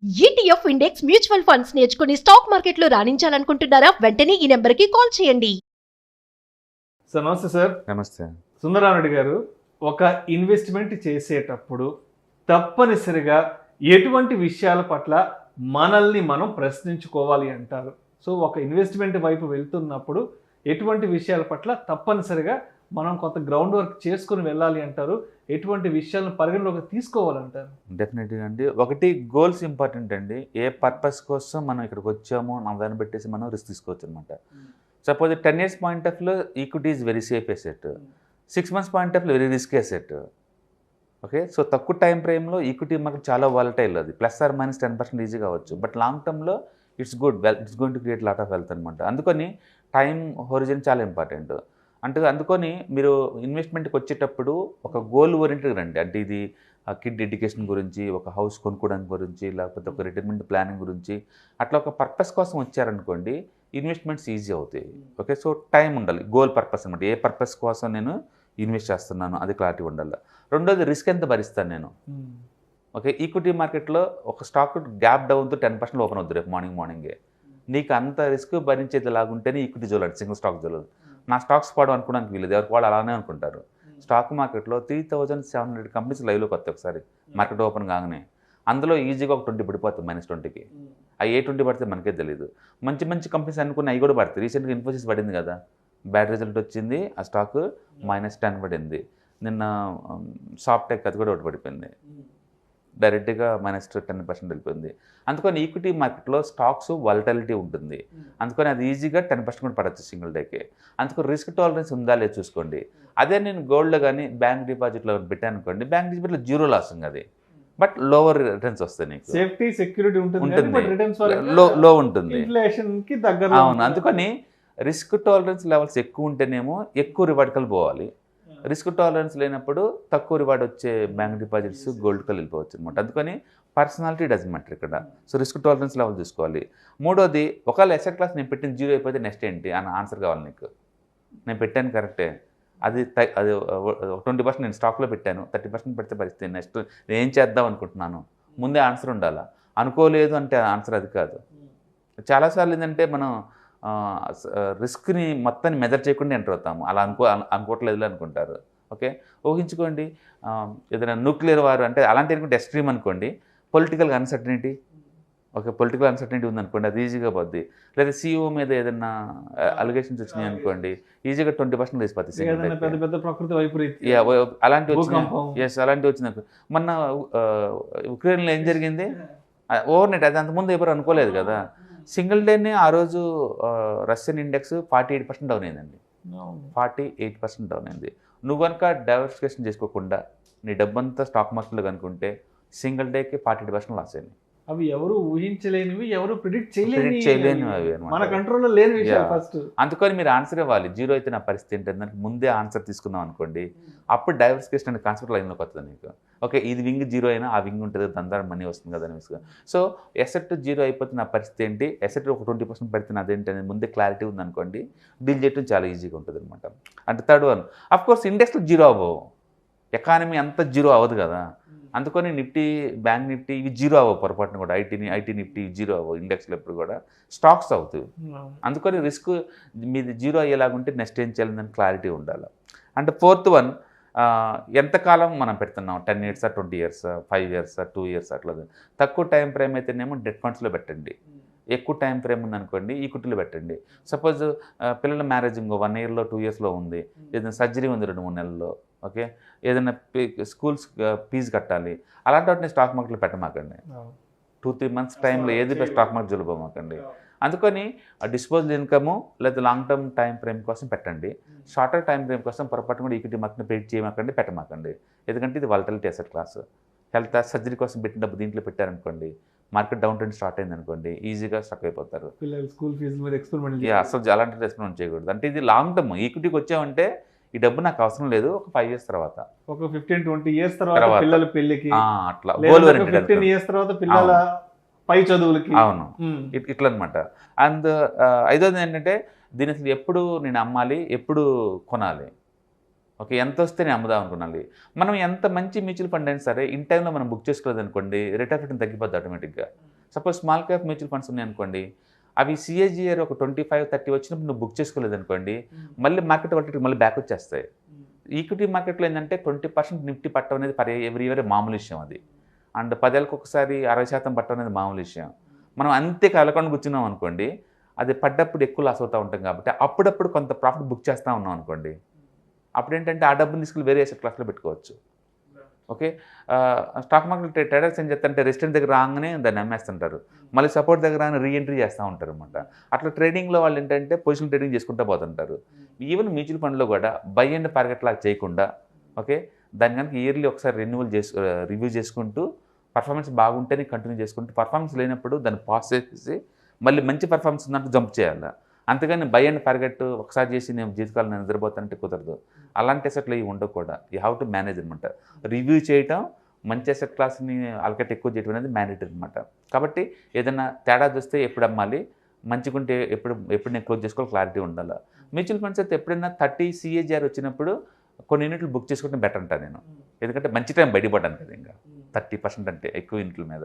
ETF index mutual funds నేర్చుకుని stock మార్కెట్లో రాణించాలనుకుంటున్నారా? వెంటనే ఈ నెంబర్కి కాల్ చేయండి. సార్ నమస్తే సార్. నమస్తే. సుందరరామరెడ్డి గారు, ఒక ఇన్వెస్ట్మెంట్ చేసేటప్పుడు తప్పనిసరిగా ఎటువంటి విషయాల పట్ల మనల్ని మనం ప్రశ్నించుకోవాలి అంటారు? సో ఒక ఇన్వెస్ట్మెంట్ వైపు వెళ్తున్నప్పుడు ఎటువంటి విషయాల పట్ల తప్పనిసరిగా మనం కొంత గ్రౌండ్ వర్క్ చేసుకుని వెళ్ళాలి అంటారు? ఎటువంటి విషయాలను పరిగణలోకి తీసుకోవాలంటారు? డెఫినెట్గా అండి. ఒకటి, గోల్స్ ఇంపార్టెంట్ అండి. ఏ పర్పస్ కోసం మనం ఇక్కడికి వచ్చామో దాన్ని పెట్టేసి మనం రిస్క్ తీసుకోవచ్చు అనమాట. సపోజ్ 10 years పాయింట్ ఆఫ్ వ్యూలో equity is very safe asset, 6 months point of view very risk asset. Okay, so తక్కువ టైం ఫ్రేమ్లో ఈక్విటీ మార్కెట్ చాలా వాలటైల్, అది +or-10% ఈజీగా అవ్వచ్చు. బట్ లాంగ్ టర్మ్లో it's good, it's going to create lot of wealth అనమాట. అందుకని టైం హోరిజన్ చాలా ఇంపార్టెంట్. అందుకని మీరు ఇన్వెస్ట్మెంట్కి వచ్చేటప్పుడు ఒక గోల్ ఓరియంటెడ్ రండి. అంటే ఇది కిడ్ ఎడ్యుకేషన్ గురించి, ఒక హౌస్ కొనుక్కోవడానికి గురించి, లేకపోతే ఒక రిటైర్మెంట్ ప్లానింగ్ గురించి, అట్లా ఒక పర్పస్ కోసం వచ్చారనుకోండి, ఇన్వెస్ట్మెంట్స్ ఈజీ అవుతాయి. ఓకే, సో టైం ఉండాలి, గోల్ పర్పస్ అనమాట. ఏ పర్పస్ కోసం నేను ఇన్వెస్ట్ చేస్తున్నాను అది క్లారిటీ ఉండాలి. రెండోది, రిస్క్ ఎంత భరిస్తాను నేను. ఓకే, ఈక్విటీ మార్కెట్లో ఒక స్టాక్ గ్యాప్ డౌన్తో 10% ఓపెన్ అవుతుంది రేపు మార్నింగే. నీకు అంత రిస్క్ భరించేది లాగుంటేనే ఈక్విటీ జోలాడు, సింగిల్ స్టాక్ జోలాడు. నా స్టాక్స్ పాడు అనుకోవడానికి వీలేదు, ఎవరికి వాళ్ళు అలానే అనుకుంటారు. స్టాక్ మార్కెట్లో 3700 కంపెనీస్ లైవ్లోకి వస్తాయి ఒకసారి మార్కెట్ ఓపెన్ కాగానే. అందులో ఈజీగా ఒక 20 పడిపోతుంది, -20కి. అవి ఏ 20 పడితే మనకే తెలియదు. మంచి మంచి కంపెనీస్ అనుకుని అవి కూడా పడతాయి. రీసెంట్గా ఇన్ఫోసిస్ పడింది కదా, బ్యాడ్ రిజల్ట్ వచ్చింది, ఆ స్టాక్ -10 పడింది. నిన్న సాఫ్టెక్ అది కూడా ఒకటి పడిపోయింది, డైరెక్ట్గా -10% వెళ్ళిపోయింది. అందుకని ఈక్విటీ మార్కెట్లో స్టాక్స్ వాలటాలిటీ ఉంటుంది. అందుకని అది ఈజీగా 10% కూడా పడవచ్చు సింగిల్ డేకే. అందుకని రిస్క్ టాలరెన్స్ ఉందా లేదు చూసుకోండి. అదే నేను గోల్డ్లో కానీ బ్యాంక్ డిపాజిట్లో పెట్టాను అనుకోండి, బ్యాంక్ డిపాజిట్లో 0 లాస్ ఉంది అది, బట్ లోవర్ రిటర్న్స్ వస్తాయి. నీకు సేఫ్టీ సెక్యూరిటీ ఉంటుంది, లో ఉంటుంది. ఇన్ఫ్లేషన్కి దగ్గరలో. అవును, అందుకని రిస్క్ టాలరెన్స్ లెవెల్స్ ఎక్కువ ఉంటేనేమో ఎక్కువ రివార్డ్కి పోవాలి. రిస్క్ టాలరెన్స్ లేనప్పుడు తక్కువ రివార్డ్ వచ్చే బ్యాంక్ డిపాజిట్స్ గోల్డ్కి వెళ్ళిపోవచ్చు అనమాట. అందుకని పర్సనాలిటీ డజంట్ మ్యాటర్ ఇక్కడ. సో రిస్క్ టాలరెన్స్ లెవెల్ చూసుకోవాలి. మూడోది, ఒకవేళ ఎసెట్ క్లాస్ నేను పెట్టిన 0 అయిపోతే నెక్స్ట్ ఏంటి అన్న ఆన్సర్ కావాలి నీకు. నేను పెట్టాను కరెక్టే, అది 20% నేను స్టాక్లో పెట్టాను, 30% పెడితే పరిస్థితి నెక్స్ట్ నేను ఏం చేద్దాం అనుకుంటున్నాను, ముందే ఆన్సర్ ఉండాలా. అనుకోలేదు అంటే ఆన్సర్ అది కాదు. చాలాసార్లు ఏంటంటే మనం రిస్క్ని మొత్తాన్ని మెజర్ చేయకుండా ఎంటర్ అవుతాము. అలా అనుకోవట్లేదు అనుకుంటారు. ఓకే, ఊహించుకోండి, ఏదైనా న్యూక్లియర్ వార్ అంటే అలాంటి అనుకుంటే ఎక్స్ట్రీమ్ అనుకోండి, political uncertainty. Okay, political uncertainty ఉందనుకోండి, అది ఈజీగా పోద్ది. లేదా CEO మీద ఏదైనా అలిగేషన్స్ వచ్చినాయి అనుకోండి, ఈజీగా 20% వేసిపోతుంది. అలాంటివి వచ్చినాయి, అలాంటివి వచ్చింది. మొన్న ఉక్రెయిన్లో ఏం జరిగింది, ఓవర్ నైట్, అది అంతకుముందు ఎవరు అనుకోలేదు కదా. సింగిల్ డేనే ఆ రోజు రష్యన్ ఇండెక్స్ 48% డౌన్ అయిందండి. 48% డౌన్ అయింది. నువ్వు కనుక డైవర్సిఫికేషన్ చేసుకోకుండా నీ డబ్బంతా స్టాక్ మార్కెట్లో కనుకుంటే సింగిల్ డేకి 48% లాస్ అయింది. అవి ఎవరు ఊహించలేనివి, ఎవరు ప్రిడిక్ట్ చేయలేనివి అవి మన కంట్రోల్లో లేని విషయాలు. ఫస్ట్ అందుకని మీరు ఆన్సర్ ఇవ్వాలి. 0 అయితే నా పరిస్థితి ఏంటంటే దానికి ముందే ఆన్సర్ తీసుకుందాం అనుకోండి, అప్పుడు డైవర్సిఫికేషన్ అనే కాన్సెప్ట్ లైన్లోకి వస్తుంది నీకు. ఓకే, ఇది వింగ్ 0 అయినా ఆ వింగ్ ఉంటుంది, దాని మనీ వస్తుంది కదా అని. సో ఎసెట్ 0 అయిపోతే నా పరిస్థితి ఏంటి, ఎసెట్ ఒక 20% పెడితే అదేంటి అనేది ముందే క్లారిటీ ఉందనుకోండి, డీల్ చేయడం చాలా ఈజీగా ఉంటుంది అనమాట. అంటే థర్డ్ వన్, అఫ్కోర్స్ ఇండెక్స్లో 0 అవ్వవు, ఎకానమీ అంతా 0 అవ్వదు కదా. అందుకని నిఫ్టీ, బ్యాంక్ నిఫ్టీ ఇవి 0 అవ్వవు పొరపాటున కూడా. ఐటీ నిఫ్టీ 0 అవ్వవు ఇండెక్స్లో ఎప్పుడు కూడా, స్టాక్స్ అవుతాయి. అందుకని రిస్క్ మీది 0 అయ్యేలాగుంటే నెక్స్ట్ ఏం చేయాలని క్లారిటీ ఉండాలి. అంటే ఫోర్త్ వన్, ఎంతకాలం మనం పెడుతున్నాం, 10 years, 20 years, 5 years, 2 years అట్లా. తక్కువ టైం ఫ్రేమ్ అయితేనేమో డెట్ ఫండ్స్లో పెట్టండి, ఎక్కువ టైం ఫ్రేమ్ ఉందనుకోండి ఈక్విటీలో పెట్టండి. సపోజ్ పిల్లల మ్యారేజ్ ఇంకో 1 yearలో 2 yearsలో ఉంది, ఏదైనా సర్జరీ ఉంది 2-3 నెలల్లో, ఓకే, ఏదైనా స్కూల్స్ ఫీజు కట్టాలి, అలాంటి వాటిని స్టాక్ మార్కెట్లో పెట్టమాకండి. 2-3 months టైంలో ఏది స్టాక్ మార్కెట్ జొలిపోమాకండి. అందుకని డిస్పోజల్ ఇన్కము లేదా లాంగ్ టర్మ్ టైం ఫ్రేమ్ కోసం పెట్టండి. షార్టర్ టైం ఫ్రేమ్ కోసం పొరపాటు కూడా ఈక్విటీ మార్కెట్ని పెయిట్ చేయమాకండి, పెట్టమాకండి. ఎందుకంటే ఇది volatility asset class. Health surgery కోసం పెట్టిన డబ్బు దీంట్లో పెట్టారనుకోండి, మార్కెట్ డౌన్ ట్రెండ్ స్టార్ట్ అయింది అనుకోండి, ఈజీగా స్టక్ అయిపోతారు. స్కూల్ ఫీజు మీద ఎక్స్పెరిమెంట్ అసలు అలాంటి ఎక్స్పెరిమెంట్ చేయకూడదు. అంటే ఇది లాంగ్ టర్మ్. ఈక్విటీకి వచ్చామంటే ఈ డబ్బు నాకు అవసరం లేదు, ఒక 5 years తర్వాత, ఒక 15-20 years తర్వాత పిల్లల పెళ్లికి, అట్లా 15 years తర్వాత పిల్లల పై చదువులకి. అవును, ఇట్లా అనమాట. అండ్ ఐదోది ఏంటంటే దీని అసలు ఎప్పుడు నేను అమ్మాలి, ఎప్పుడు కొనాలి, ఓకే, ఎంత వస్తే నేను అమ్ముదాం అనుకున్నాను. మనం ఎంత మంచి మ్యూచువల్ ఫండ్ అయినా సరే ఇన్ టైంలో మనం బుక్ చేసుకోలేదు అనుకోండి, రేట్ ఆఫ్ రిటర్న్ తగ్గిపోద్ది ఆటోమేటిక్గా. Suppose small cap mutual funds ఉన్నాయి అనుకోండి, అవి సిఏజిఆర్ ఒక 25-30 వచ్చినప్పుడు నువ్వు బుక్ చేసుకోలేదు అనుకోండి, మళ్ళీ మార్కెట్ వాటికి మళ్ళీ బ్యాక్ వచ్చేస్తాయి. ఈక్విటీ మార్కెట్లో ఏంటంటే 20% నిఫ్టీ పట్టడం అనేది ఎవ్రీ ఇయర్ మామూలు విషయం అది. అండ్ 10 ఏళ్ళకి ఒకసారి 60% పట్టడం అనేది మామూలు విషయం. మనం అంతే కలకుండా కూర్చున్నాం అనుకోండి, అది పడ్డప్పుడు ఎక్కువ లాస్ అవుతూ ఉంటాం కాబట్టి అప్పుడప్పుడు కొంత ప్రాఫిట్ బుక్ చేస్తూ ఉన్నాం అనుకోండి, అప్పుడు ఏంటంటే ఆ డబ్బుని తీసుకెళ్ళి వేరే అసెట్ క్లాస్లో పెట్టుకోవచ్చు. ఓకే, స్టాక్ మార్కెట్ ట్రేడర్స్ ఏం చేస్తారంటే రెసిస్టెంట్ దగ్గర రాగానే దాన్ని అమ్మేస్తుంటారు, మళ్ళీ సపోర్ట్ దగ్గర రాగానే రీఎంట్రీ చేస్తూ ఉంటారు అనమాట. అట్లా ట్రేడింగ్లో వాళ్ళు ఏంటంటే పొజిషన్ ట్రేడింగ్ చేసుకుంటూ పోతుంటారు. ఈవెన్ మ్యూచువల్ ఫండ్లో కూడా బై అండ్ టార్గెట్ లాగా చేయకుండా, ఓకే, దాని కనుక ఇయర్లీ ఒకసారి రివ్యూ చేసుకుంటూ పర్ఫార్మెన్స్ బాగుంటేనే కంటిన్యూ చేసుకుంటూ, పర్ఫార్మెన్స్ లేనప్పుడు దాన్ని పాస్ చేసి మళ్ళీ మంచి పర్ఫార్మెన్స్ ఉందంటే జంప్ చేయాలి. అంతేగాని బై అండ్ టార్గెట్ ఒకసారి చేసి నేను జీవితకాలం నేను నిద్రపోతానంటే కుదరదు. అలాంటి అసెట్లు ఇవి ఉండవు కూడా. యూ హ్యావ్ టు మేనేజ్ అనమాట. రివ్యూ చేయటం, మంచి అసెట్ క్లాస్ని అలకట్ ఎక్కువ చేయడం అనేది మ్యాండేటరీ అనమాట. కాబట్టి ఏదైనా తేడా చూస్తే ఎప్పుడు అమ్మాలి, మంచిగుంటే ఎప్పుడు నేను క్లోజ్ చేసుకోవాలి, క్లారిటీ ఉండాలి. మ్యూచువల్ ఫండ్స్ అయితే ఎప్పుడైనా 30 CAGR వచ్చినప్పుడు కొన్ని యూనిట్లు బుక్ చేసుకుంటే బెటర్ అంటాను నేను. ఎందుకంటే మంచి టైం బయటపడ్డాను కదా, ఇంకా 30% అంటే ఎక్కువ యూనిట్ల మీద.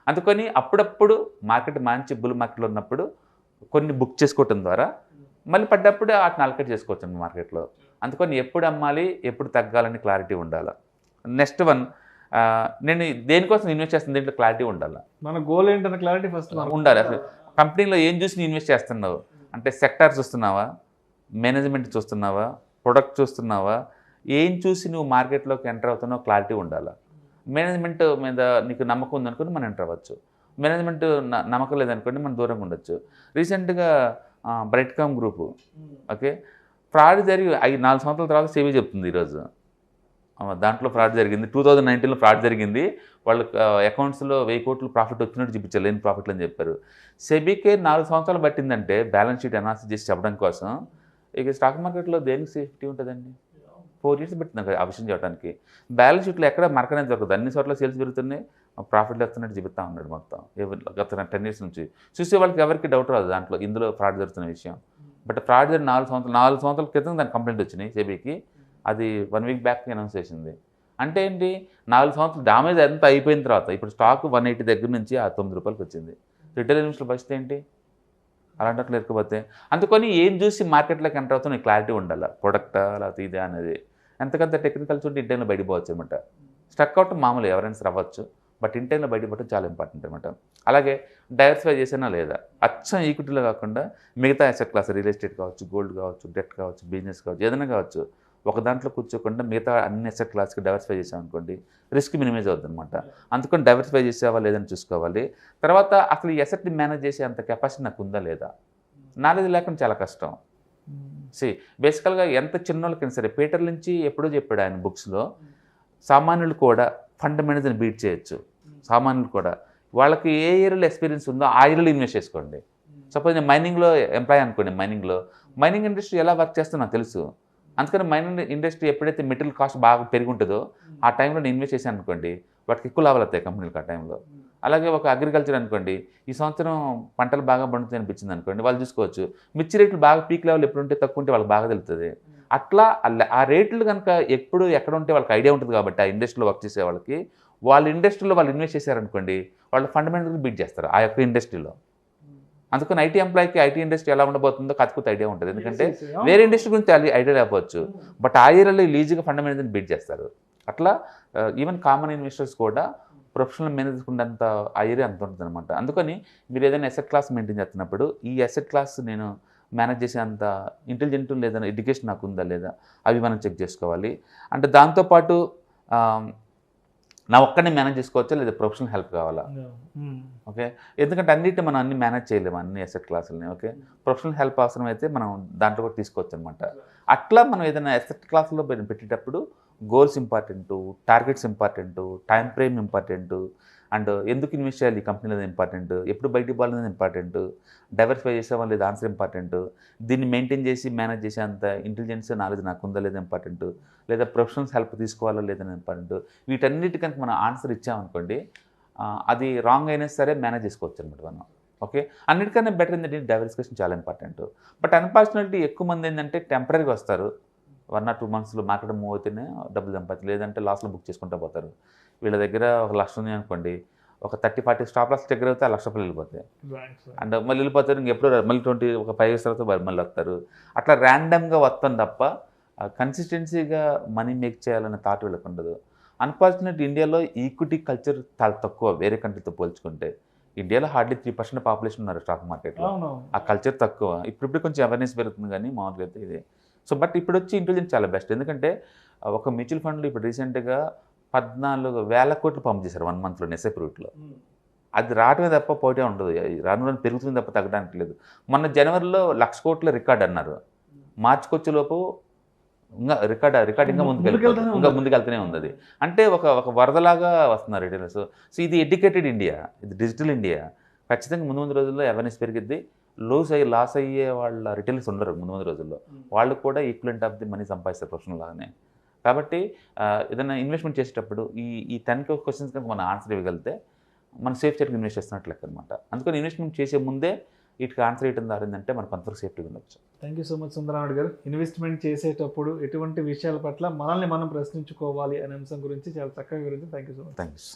అందుకని అప్పుడప్పుడు మార్కెట్ మంచి బుల్ మార్కెట్లో ఉన్నప్పుడు కొన్ని బుక్ చేసుకోవటం ద్వారా మళ్ళీ పడ్డప్పుడు వాటిని అలకట్ చేసుకోవచ్చు మార్కెట్లో. అందుకని ఎప్పుడు అమ్మాలి, ఎప్పుడు తగ్గాలని క్లారిటీ ఉండాలి. నెక్స్ట్ వన్, నేను దేనికోసం ఇన్వెస్ట్ చేస్తున్న దీంట్లో క్లారిటీ ఉండాలి. మన గోల్ ఏంటన్న క్లారిటీ ఫస్ట్ ఉండాలి. అసలు కంపెనీలో ఏం చూసి నేను ఇన్వెస్ట్ చేస్తున్నావు అంటే, సెక్టార్ చూస్తున్నావా, మేనేజ్మెంట్ చూస్తున్నావా, ప్రొడక్ట్ చూస్తున్నావా, ఏం చూసి నువ్వు మార్కెట్లోకి ఎంటర్ అవుతున్నావు క్లారిటీ ఉండాలి. మేనేజ్మెంట్ మీద నీకు నమ్మకం ఉందనుకోండి మనం ఎంటర్ అవ్వచ్చు. మేనేజ్మెంట్ నమ్మకం లేదనుకోండి మనం దూరంగా ఉండొచ్చు. రీసెంట్గా బ్రైట్కామ్ గ్రూపు, ఓకే, ఫ్రాడ్ జరిగి 4 సంవత్సరాల తర్వాత సేవీ చెప్తుంది ఈరోజు. దాంట్లో ఫ్రాడ్ జరిగింది, 2019లో ఫ్రాడ్ జరిగింది. వాళ్ళు అకౌంట్స్లో 1000 కోట్లు ప్రాఫిట్ వచ్చినట్టు చూపించారు, లేని ప్రాఫిట్లు అని చెప్పారు. సెబీకే 4 సంవత్సరాలు పట్టిందంటే బ్యాలెన్స్ షీట్ అనాలిసిస్ చేసి చెప్పడం కోసం. ఇక స్టాక్ మార్కెట్లో దేనికి సేఫ్టీ ఉంటుందండి? 4 years పెట్టింది ఆ విషయం చెప్పడానికి. బ్యాలెన్స్ షీట్లో ఎక్కడ మరకనేది దొరకదు. అన్ని చోట్ల సేల్స్ పెరుగుతున్నాయి, ప్రాఫిట్లు వస్తున్నట్టు చెబుతూ ఉన్నాడు మొత్తం. గత 10 years నుంచి చూసే వాళ్ళకి ఎవరికి డౌట్ రాదు దాంట్లో ఇందులో ఫ్రాడ్ జరుగుతున్న విషయం. బట్ ఫ్రాడ్ జరిగిన 4 సంవత్సరాల క్రితం దాని కంప్లైంట్ వచ్చినాయి సెబీకి. అది 1 week బ్యాక్ అనౌన్స్ చేసింది. అంటే ఏంటి, 4 సంవత్సరాలు డామేజ్ అంతా అయిపోయిన తర్వాత ఇప్పుడు స్టాక్ 180 దగ్గర నుంచి ఆ 9 రూపాయలకి వచ్చింది. రిటైల్ ఇన్వెస్టర్ల పరిస్థితి ఏంటి? అలాంటి ఇరుక్కుపోతే. అందుకని ఏం చూసి మార్కెట్లోకి ఎంటర్ అవుతున్న క్లారిటీ ఉండాలి, ప్రొడక్టా లేకపోతే ఇదే అనేది. ఎంతకంత టెక్నికల్ చూసి ఇంటైన్లో బయటపోవచ్చు అనమాట. స్టక్ అవుట్ మామూలు ఎవరైనా రావచ్చు, బట్ ఇంటైన్లో బయటపడటం చాలా ఇంపార్టెంట్ అనమాట. అలాగే డైవర్సిఫై చేసినా లేదా అచ్చం ఈక్విటీలో కాకుండా మిగతా అసెట్ క్లాస్, రియల్ ఎస్టేట్ కావచ్చు, గోల్డ్ కావచ్చు, డెట్ కావచ్చు, బిజినెస్ కావచ్చు, ఏదైనా కావచ్చు, ఒక దాంట్లో కూర్చోకుండా మిగతా అన్ని అసెట్ క్లాస్కి డైవర్సిఫై చేసామనుకోండి రిస్క్ మినిమైజ్ అవుతుంది అనమాట. అందుకని డైవర్సిఫై చేసేవా లేదని చూసుకోవాలి. తర్వాత అసలు ఈ అసెట్ని మేనేజ్ చేసే అంత కెపాసిటీ నాకు ఉందా లేదా, నాలెడ్జ్ లేకుండా చాలా కష్టం. బేసికల్గా ఎంత చిన్నోళ్ళకైనా సరే, పీటర్ నుంచి ఎప్పుడో చెప్పాడు ఆయన బుక్స్లో, సామాన్యులు కూడా ఫండమెంటల్స్ని బీట్ చేయొచ్చు. సామాన్యులు కూడా వాళ్ళకి ఏ ఏరియాలో ఎక్స్పీరియన్స్ ఉందో ఆ ఏరియాలో ఇన్వెస్ట్ చేసుకోండి. సపోజ్ నేను మైనింగ్లో ఎంప్లాయ్ అనుకోండి, మైనింగ్ ఇండస్ట్రీ ఎలా వర్క్ చేస్తుందో నాకు తెలుసు. అందుకని మైనింగ్ ఇండస్ట్రీ ఎప్పుడైతే మెటీరియల్ కాస్ట్ బాగా పెరిగి ఉంటుందో ఆ టైంలో నేను ఇన్వెస్ట్ చేశాను అనుకోండి, వాటికి ఎక్కువ లాభాలు వస్తాయి కంపెనీలకు ఆ టైంలో. అలాగే ఒక అగ్రికల్చర్ అనుకోండి, ఈ సంవత్సరం పంటలు బాగా పండుతుంది అనిపించింది అనుకోండి, వాళ్ళు చూసుకోవచ్చు మిర్చి రేట్లు బాగా పీక్ లెవెల్ ఎప్పుడు ఉంటే తక్కువ ఉంటే వాళ్ళకి బాగా తెలుస్తుంది. అట్లా ఆ రేట్లు కనుక ఎప్పుడు ఎక్కడ ఉంటే వాళ్ళకి ఐడియా ఉంటుంది కాబట్టి ఆ ఇండస్ట్రీలో వర్క్ చేసే వాళ్ళకి, వాళ్ళ ఇండస్ట్రీలో వాళ్ళు ఇన్వెస్ట్ చేశారనుకోండి వాళ్ళు ఫండమెంటల్గా బీట్ చేస్తారు ఆ యొక్క ఇండస్ట్రీలో. అందుకని ఐటీ ఎంప్లాయ్కి ఐటీ ఇండస్ట్రీ ఎలా ఉండబోతుందో కాకపోతే ఐడియా ఉంటుంది, ఎందుకంటే వేరే ఇండస్ట్రీ గురించి ఐడియా లేకపోవచ్చు, బట్ ఆ ఏరియాలో ఈజీగా ఫండమెంటల్ని బీట్ చేస్తారు. అట్లా ఈవెన్ కామన్ ఇన్వెస్టర్స్ కూడా ప్రొఫెషనల్ మేనేజర్స్ ఉన్నంత ఆ ఏరియా అంత ఉంటుంది అనమాట. అందుకని మీరు ఏదైనా అసెట్ క్లాస్ మెయింటైన్ చేస్తున్నప్పుడు ఈ అసెట్ క్లాస్ నేను మేనేజ్ చేసే అంత ఇంటెలిజెంట్ లేదా ఎడ్యుకేషన్ నాకు ఉందా లేదా అవి మనం చెక్ చేసుకోవాలి. అంటే దాంతోపాటు నా ఒక్కడిని మేనేజ్ చేసుకోవచ్చా లేదా ప్రొఫెషనల్ హెల్ప్ కావాలా? ఓకే, ఎందుకంటే అన్నిటి మనం అన్ని మేనేజ్ చేయలేము అన్ని అసెట్ క్లాసులని. ఓకే, ప్రొఫెషనల్ హెల్ప్ అవసరం అయితే మనం దాంట్లో కూడా తీసుకోవచ్చు అనమాట. అట్లా మనం ఏదైనా అసెట్ క్లాసులో పెట్టేటప్పుడు goals important, targets important, time frame important, and ఎందుకు ఇన్వెస్ట్ చేయాలి ఈ కంపెనీలో ఇంపార్టెంట్, ఎప్పుడు బయటికి పోవాలనేది ఇంపార్టెంట్, డైవర్సిఫై చేసేవాళ్ళు లేదా ఆన్సర్ ఇంపార్టెంట్, దీన్ని మెయింటైన్ చేసి మేనేజ్ చేసే అంత ఇంటెలిజెన్స్ నాలెడ్జ్ నాకు ఉందా లేదా ఇంపార్టెంట్, లేదా ప్రొఫెషనల్స్ హెల్ప్ తీసుకోవాలా లేదని ఇంపార్టెంట్. వీటన్నిటి కనుక మనం ఆన్సర్ ఇచ్చామనుకోండి అది రాంగ్ అయినా సరే మేనేజ్ చేసుకోవచ్చు అనమాట మనం. ఓకే, అన్నిటికన్నా బెటర్ ఏంటంటే డైవర్సిఫికేషన్ చాలా ఇంపార్టెంట్. బట్ అన్ఫార్చునేట్లీ ఎక్కువ మంది ఏంటంటే టెంపరీగా వస్తారు, 1 or 2 months మార్కెట్ మూవ్ అయితేనే డబ్బులు సంపాదించాలి, లేదంటే లాస్లో బుక్ చేసుకుంటూ పోతారు. వీళ్ళ దగ్గర 1 లక్ష ఉంది అనుకోండి, ఒక 30-40 స్టాప్ లాస్ దగ్గర అయితే ₹1,00,000 వెళ్ళిపోతాయి. Right right. అండ్ మళ్ళీ వెళ్ళిపోతారు, ఇంకెప్పుడు మళ్ళీ ఒక 5 ఇయర్స్ తర్వాత మళ్ళీ వస్తారు. అట్లా ర్యాండమ్గా వస్తాం తప్ప కన్సిస్టెన్సీగా మనీ మేక్ చేయాలనే థాట్ వీళ్ళకి ఉండదు. అన్ఫార్చునేట్ ఇండియాలో ఈక్విటీ కల్చర్ చాలా తక్కువ వేరే కంట్రీతో పోల్చుకుంటే. ఇండియాలో హార్డ్లీ 3% పాపులేషన్ ఉన్నారు స్టాక్ మార్కెట్లో. అవునవును. ఆ కల్చర్ తక్కువ. ఇప్పుడు కొంచెం అవేర్నెస్ పెరుగుతుంది కానీ మామూలుగా అయితే ఇది. సో బట్ ఇప్పుడు వచ్చి ఇంటెలిజెన్స్ చాలా బెస్ట్. ఎందుకంటే ఒక మ్యూచువల్ ఫండ్లు ఇప్పుడు రీసెంట్గా 14,000 కోట్లు పంప్ చేశారు 1 మంత్లో ఎస్ఐపి రూట్లో. అది రావటమే తప్ప పోటీ ఉండదు. రాను రాను పెరుగుతుంది తప్ప తగ్గడానికి లేదు. మొన్న జనవరిలో 1,00,000 కోట్ల రికార్డ్ అన్నారు. మార్చికి వచ్చేలోపు ఇంకా రికార్డ్ ఇంకా ముందుకెళ్తూనే ఉంది అది. అంటే ఒక వరదలాగా వస్తున్నారు రిటైలర్స్. సో ఇది ఎడ్యుకేటెడ్ ఇండియా, ఇది డిజిటల్ ఇండియా. ఖచ్చితంగా ముందు రోజుల్లో అవేర్నెస్ పెరిగిద్ది. లాస్ అయ్యే వాళ్ళ రిటైలర్స్ ఉండరు ముందు రోజుల్లో. వాళ్ళు కూడా ఈక్వలెంట్ ఆఫ్ ది మనీ సంపాదిస్తారు ప్రొఫెషనల్ లాగానే. కాబట్టి ఏదైనా ఇన్వెస్ట్మెంట్ చేసేటప్పుడు ఈ 10 క్వశ్చన్స్ కనుక మనం ఆన్సర్ ఇవ్వగలిగితే మనం సేఫ్ సైడ్కి ఇన్వెస్ట్ చేస్తున్నట్లు లెక్క అనమాట. అందుకని ఇన్వెస్ట్మెంట్ చేసే ముందే వీటికి ఆన్సర్ ఇవ్వడం ద్వారా ఏంటంటే మనకు కొంతవరకు సేఫ్టీగా ఉండొచ్చు. Thank you so much Sundara Rao గారు. ఇన్వెస్ట్మెంట్ చేసేటప్పుడు ఎటువంటి విషయాల పట్ల మనల్ని మనం ప్రశ్నించుకోవాలి అనే అంశం గురించి చాలా చక్కగా వివరించి thank you so much. Thanks.